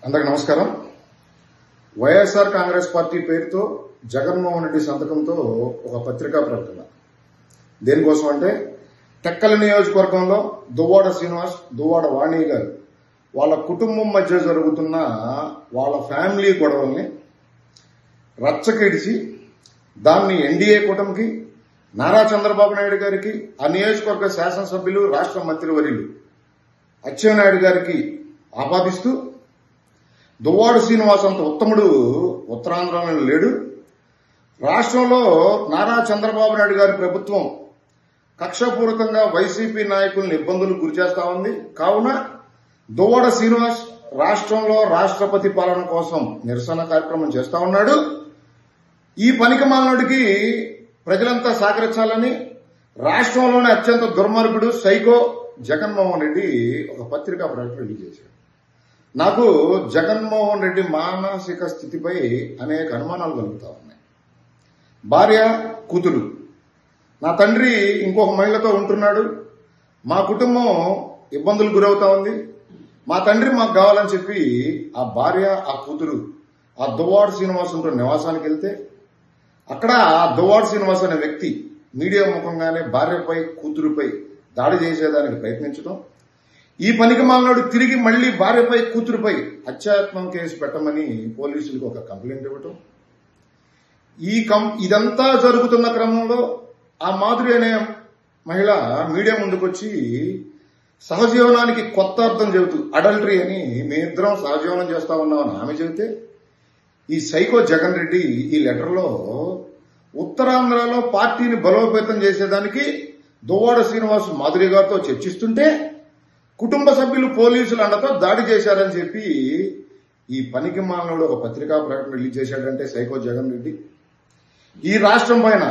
అందరికి నమస్కారం. వైఎస్ఆర్ కాంగ్రెస్ పార్టీ పేరుతో జగన్మోహన్ రెడ్డి సంతకంతో ఒక పత్రికా ప్రకటన. దేనికోసం అంటే టెక్కల నియోజకవర్గంలో దువ్వాడ శ్రీనివాస్, దువ్వాడ వాణి గారు వాళ్ళ కుటుంబం మధ్య జరుగుతున్న వాళ్ళ ఫ్యామిలీ గొడవల్ని రచ్చకిడిచి దాన్ని ఎన్డీఏ కూటమికి, నారా చంద్రబాబు నాయుడు గారికి, ఆ నియోజకవర్గ శాసనసభ్యులు, రాష్ట్ర మంత్రివర్యులు అచ్చెన్నాయుడు గారికి ఆపాదిస్తూ దువ్వాడ శ్రీనివాస్ అంత ఉత్తముడు ఉత్తరాంధ్రలో లేడు, రాష్ట్రంలో నారా చంద్రబాబు నాయుడు గారి ప్రభుత్వం కక్షపూర్వకంగా వైసీపీ నాయకులను ఇబ్బందులకు గురిచేస్తా ఉంది. కావున దువ్వాడ శ్రీనివాస్ రాష్ట్రంలో రాష్ట్రపతి పాలన కోసం నిరసన కార్యక్రమం చేస్తా ఉన్నాడు. ఈ పనికిమాలినోడికి ప్రజలంతా సహకరించాలని రాష్ట్రంలోనే అత్యంత దుర్మార్గుడు సైకో జగన్మోహన్ రెడ్డి ఒక పత్రికా ప్రకటన రిలీజ్ చేశాడు. నాకు జగన్మోహన్ రెడ్డి మానసిక స్థితిపై అనేక అనుమానాలు కలుగుతా ఉన్నాయి. భార్య, కూతురు, నా తండ్రి ఇంకొక మహిళతో ఉంటున్నాడు, మా కుటుంబం ఇబ్బందులు గురవుతా ఉంది, మా తండ్రి మాకు కావాలని చెప్పి ఆ భార్య, ఆ కూతురు ఆ దువ్వాడ శ్రీనివాస్ ఉంటున్న నివాసానికి వెళ్తే అక్కడ ఆ దువ్వాడ శ్రీనివాస్ అనే వ్యక్తి మీడియా ముఖంగానే భార్యపై, కూతురుపై దాడి చేసేదానికి ప్రయత్నించడం, ఈ పనికిమాలినోడు తిరిగి మళ్లీ భార్యపై, కూతురుపై హత్యాయత్నం కేసు పెట్టమని పోలీసులకు ఒక కంప్లైంట్ ఇవ్వటం, ఇదంతా జరుగుతున్న క్రమంలో ఆ మాధురి అనే మహిళ మీడియా ముందుకొచ్చి సహజీవనానికి కొత్త అర్థం చెబుతూ అడల్టరీ అని మేమిద్దరం సహజీవనం చేస్తా ఉన్నామని ఆమె చెబితే, ఈ సైకో జగన్ రెడ్డి ఈ లెటర్లో ఉత్తరాంధ్రలో పార్టీని బలోపేతం చేసేదానికి దువ్వాడ శ్రీనివాస్ మాధురి గారితో చర్చిస్తుంటే కుటుంబ సభ్యులు పోలీసుల అండతో దాడి చేశారని చెప్పి ఈ పనికి మాలినోడు ఒక పత్రికా ప్రకటన రిలీజ్ చేశాడంటే సైకో జగన్ రెడ్డి ఈ రాష్ట్రం పైన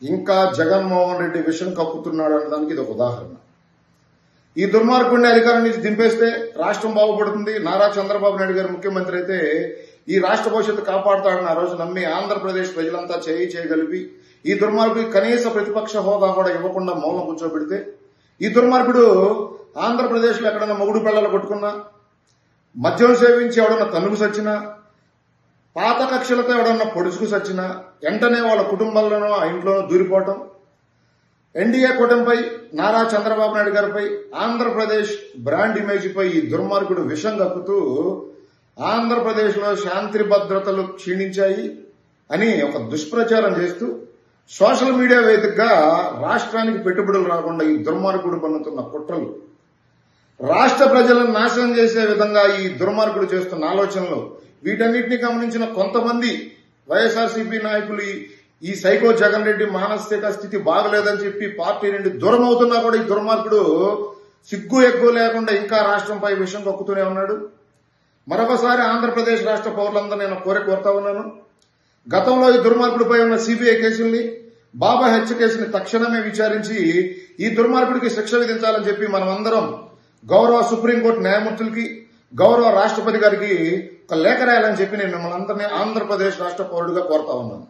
ఇంకా జగన్మోహన్ రెడ్డి విషం కప్పుతున్నాడు అనడానికి ఇది ఒక ఉదాహరణ. ఈ దుర్మార్గుడిని అధికారం నుంచి దింపేస్తే రాష్ట్రం బాగుపడుతుంది, నారా చంద్రబాబు నాయుడు గారు ముఖ్యమంత్రి అయితే ఈ రాష్ట్ర భవిష్యత్తు కాపాడుతాడని ఆ రోజు నమ్మి ఆంధ్రప్రదేశ్ ప్రజలంతా చేయగలిపి ఈ దుర్మార్గుడికి కనీస ప్రతిపక్ష హోదా కూడా ఇవ్వకుండా మౌనం కూర్చోబెడితే, ఈ దుర్మార్గుడు ఆంధ్రప్రదేశ్ లో ఎక్కడన్నా మొగుడు పిల్లలు కొట్టుకున్నా, మద్యం సేవించి ఎవడన్నా తన్నుకు సచ్చినా, పాత కక్షలతో ఎవడన్నా పొడుచుకు సచ్చినా వెంటనే వాళ్ళ కుటుంబాల్లోనో ఆ ఇంట్లోనో దూరిపోవటం, ఎన్డీఏ కూటమిపై, నారా చంద్రబాబు నాయుడు గారిపై, ఆంధ్రప్రదేశ్ బ్రాండ్ ఇమేజ్ పై ఈ దుర్మార్గుడు విషం కక్కుతూ ఆంధ్రప్రదేశ్ లో శాంతి భద్రతలు క్షీణించాయి అని ఒక దుష్ప్రచారం చేస్తూ సోషల్ మీడియా వేదికగా రాష్ట్రానికి పెట్టుబడులు రాకుండా ఈ దుర్మార్గుడు పన్నుతున్న కుట్రలు, రాష్ట్ర ప్రజలను నాశనం చేసే విధంగా ఈ దుర్మార్గుడు చేస్తున్న ఆలోచనలు, వీటన్నిటిని గమనించిన కొంతమంది వైఎస్ఆర్సీపీ నాయకులు ఈ సైకో జగన్ రెడ్డి మానసిక స్థితి బాగలేదని చెప్పి పార్టీ నుండి దూరం అవుతున్నా కూడా ఈ దుర్మార్గుడు సిగ్గు ఎగ్గు లేకుండా ఇంకా రాష్ట్రంపై విషం కక్కుతూనే ఉన్నాడు. మరొకసారి ఆంధ్రప్రదేశ్ రాష్ట్ర పౌరులందరూ నేను కోరుతా ఉన్నాను, గతంలో ఈ దుర్మార్గుడిపై ఉన్న సిబిఐ కేసుల్ని, బాబా హత్య కేసుని తక్షణమే విచారించి ఈ దుర్మార్గుడికి శిక్ష విధించాలని చెప్పి మనమందరం గౌరవ సుప్రీంకోర్టు న్యాయమూర్తులకి, గౌరవ రాష్ట్రపతి గారికి ఒక లేఖ రాయాలని చెప్పి నేను మిమ్మల్ని అందరినీ ఆంధ్రప్రదేశ్ రాష్ట్ర పౌరుడిగా కోరుతా ఉన్నాను.